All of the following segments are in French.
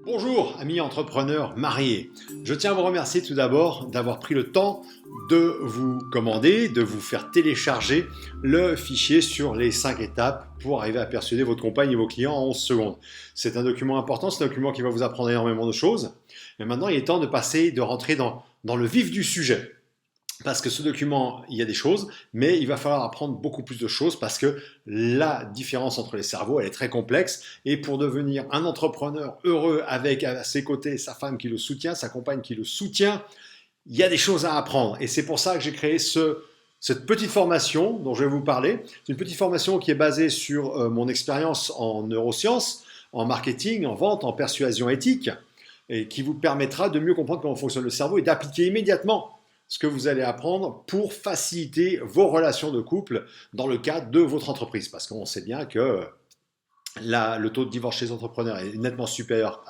Bonjour amis entrepreneurs mariés, je tiens à vous remercier tout d'abord d'avoir pris le temps de vous commander, de vous faire télécharger le fichier sur les 5 étapes pour arriver à persuader votre compagne et vos clients en 11 secondes. C'est un document important, c'est un document qui va vous apprendre énormément de choses, mais maintenant il est temps de rentrer dans le vif du sujet. Parce que ce document, il y a des choses, mais il va falloir apprendre beaucoup plus de choses parce que la différence entre les cerveaux, elle est très complexe. Et pour devenir un entrepreneur heureux avec à ses côtés sa femme qui le soutient, sa compagne qui le soutient, il y a des choses à apprendre. Et c'est pour ça que j'ai créé cette petite formation dont je vais vous parler. C'est une petite formation qui est basée sur mon expérience en neurosciences, en marketing, en vente, en persuasion éthique, et qui vous permettra de mieux comprendre comment fonctionne le cerveau et d'appliquer immédiatement ce que vous allez apprendre pour faciliter vos relations de couple dans le cadre de votre entreprise. Parce qu'on sait bien que le taux de divorce chez les entrepreneurs est nettement supérieur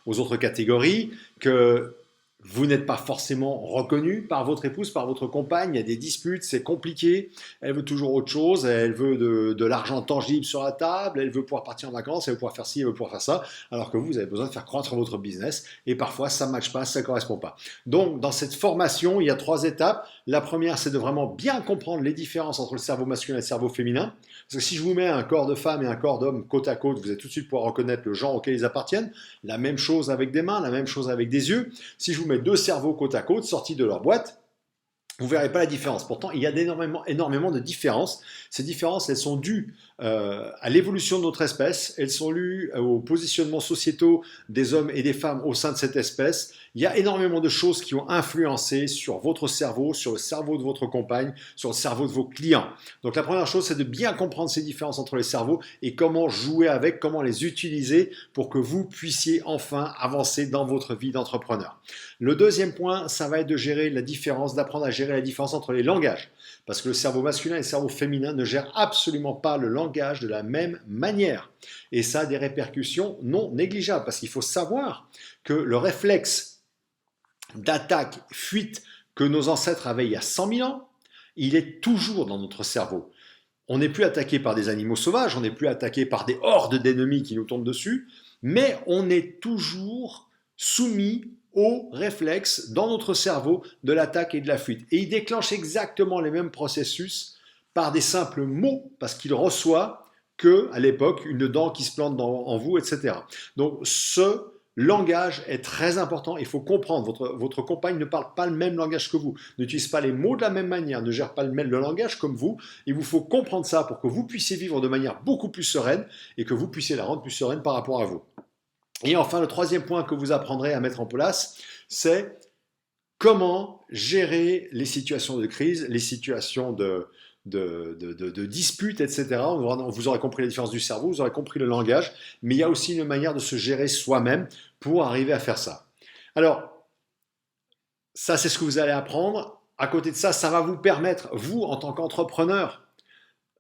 aux autres catégories, que vous n'êtes pas forcément reconnu par votre épouse, par votre compagne, il y a des disputes, c'est compliqué, elle veut toujours autre chose, elle veut de l'argent tangible sur la table, elle veut pouvoir partir en vacances, elle veut pouvoir faire ci, elle veut pouvoir faire ça, alors que vous avez besoin de faire croître votre business et parfois ça ne matche pas, ça ne correspond pas. Donc dans cette formation, il y a 3 étapes. La première, c'est de vraiment bien comprendre les différences entre le cerveau masculin et le cerveau féminin. Parce que si je vous mets un corps de femme et un corps d'homme côte à côte, vous allez tout de suite pouvoir reconnaître le genre auquel ils appartiennent. La même chose avec des mains, la même chose avec des yeux. Si je vous mets 2 cerveaux côte à côte, sortis de leur boîte, vous ne verrez pas la différence. Pourtant, il y a énormément de différences. Ces différences, elles sont dues à l'évolution de notre espèce, elles sont dues aux positionnements sociétaux des hommes et des femmes au sein de cette espèce. Il y a énormément de choses qui ont influencé sur votre cerveau, sur le cerveau de votre compagne, sur le cerveau de vos clients. Donc la première chose, c'est de bien comprendre ces différences entre les cerveaux et comment jouer avec, comment les utiliser pour que vous puissiez enfin avancer dans votre vie d'entrepreneur. Le deuxième point, ça va être de gérer la différence, d'apprendre à gérer la différence entre les langages. Parce que le cerveau masculin et le cerveau féminin ne gèrent absolument pas le langage de la même manière. Et ça a des répercussions non négligeables. Parce qu'il faut savoir que le réflexe d'attaque, fuite que nos ancêtres avaient il y a 100 000 ans, il est toujours dans notre cerveau. On n'est plus attaqué par des animaux sauvages, on n'est plus attaqué par des hordes d'ennemis qui nous tombent dessus, mais on est toujours soumis au réflexe dans notre cerveau de l'attaque et de la fuite. Et il déclenche exactement les mêmes processus par des simples mots, parce qu'il reçoit à l'époque une dent qui se plante en vous, etc. Donc ce langage est très important, il faut comprendre, votre compagne ne parle pas le même langage que vous, n'utilise pas les mots de la même manière, ne gère pas le langage comme vous, il vous faut comprendre ça pour que vous puissiez vivre de manière beaucoup plus sereine et que vous puissiez la rendre plus sereine par rapport à vous. Et enfin, le troisième point que vous apprendrez à mettre en place, c'est comment gérer les situations de crise, les situations de disputes, etc. Vous aurez compris la différence du cerveau, vous aurez compris le langage, mais il y a aussi une manière de se gérer soi-même pour arriver à faire ça. Alors, ça c'est ce que vous allez apprendre. À côté de ça, ça va vous permettre, vous en tant qu'entrepreneur,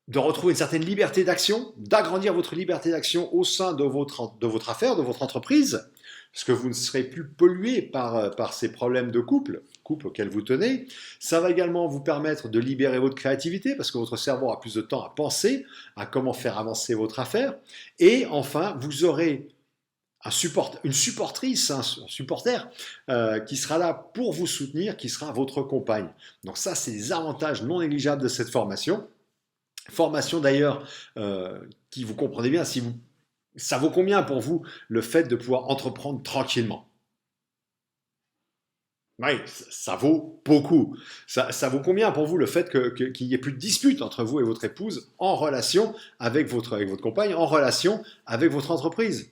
de retrouver une certaine liberté d'action, d'agrandir votre liberté d'action au sein de votre affaire, de votre entreprise, parce que vous ne serez plus pollué par ces problèmes de couple auxquels vous tenez. Ça va également vous permettre de libérer votre créativité, parce que votre cerveau aura plus de temps à penser à comment faire avancer votre affaire. Et enfin, vous aurez une supportrice, un supporter qui sera là pour vous soutenir, qui sera votre compagne. Donc ça, c'est des avantages non négligeables de cette formation. Formation d'ailleurs qui, vous comprenez bien, ça vaut combien pour vous le fait de pouvoir entreprendre tranquillement? Oui, ça vaut beaucoup. Ça vaut combien pour vous le fait qu'il n'y ait plus de dispute entre vous et votre épouse en relation avec votre compagne, en relation avec votre entreprise?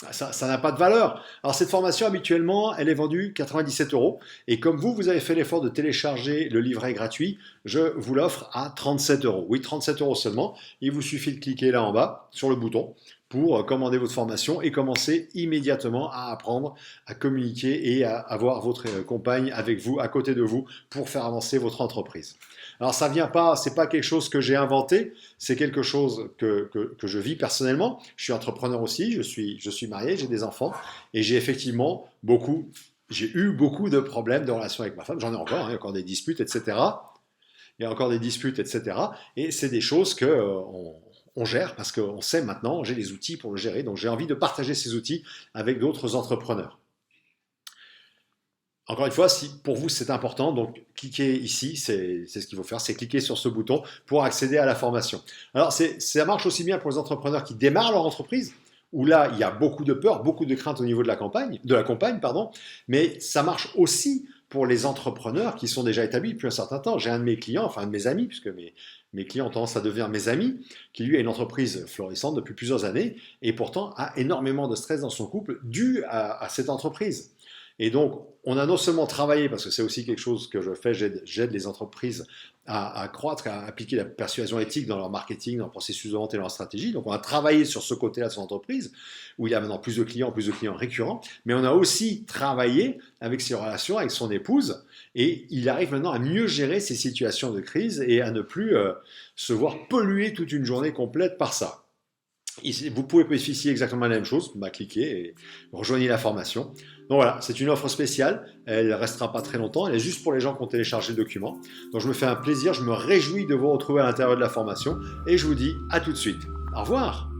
Ça n'a pas de valeur. Alors cette formation, habituellement, elle est vendue 97 €. Et comme vous avez fait l'effort de télécharger le livret gratuit, je vous l'offre à 37 €. Oui, 37 € seulement. Il vous suffit de cliquer là en bas, sur le bouton, pour commander votre formation et commencer immédiatement à apprendre à communiquer et à avoir votre compagne avec vous, à côté de vous, pour faire avancer votre entreprise. Alors ça vient pas, c'est pas quelque chose que j'ai inventé, c'est quelque chose que je vis personnellement. Je suis entrepreneur aussi, je suis marié, j'ai des enfants et j'ai eu beaucoup de problèmes de relations avec ma femme. J'en ai encore, hein, il y a encore des disputes, etc. Il y a encore des disputes, etc. Et c'est des choses que on gère parce qu'on sait maintenant, j'ai les outils pour le gérer, donc j'ai envie de partager ces outils avec d'autres entrepreneurs. Encore une fois, si pour vous c'est important, donc cliquez ici, c'est ce qu'il faut faire, c'est cliquer sur ce bouton pour accéder à la formation. Alors ça marche aussi bien pour les entrepreneurs qui démarrent leur entreprise, où là il y a beaucoup de peur, beaucoup de crainte au niveau de la compagne, mais ça marche aussi pour les entrepreneurs qui sont déjà établis depuis un certain temps. J'ai un de mes clients, enfin un de mes amis, puisque mes clients ont tendance à devenir mes amis, qui lui a une entreprise florissante depuis plusieurs années et pourtant a énormément de stress dans son couple dû à cette entreprise. Et donc, on a non seulement travaillé, parce que c'est aussi quelque chose que je fais, j'aide les entreprises à croître, à appliquer la persuasion éthique dans leur marketing, dans leur processus de vente et dans leur stratégie. Donc, on a travaillé sur ce côté-là de son entreprise, où il y a maintenant plus de clients récurrents. Mais on a aussi travaillé avec ses relations, avec son épouse, et il arrive maintenant à mieux gérer ces situations de crise et à ne plus se voir polluer toute une journée complète par ça. Vous pouvez bénéficier exactement de la même chose, cliquez et rejoignez la formation. Donc voilà, c'est une offre spéciale, elle ne restera pas très longtemps, elle est juste pour les gens qui ont téléchargé le document. Donc je me fais un plaisir, je me réjouis de vous retrouver à l'intérieur de la formation et je vous dis à tout de suite. Au revoir.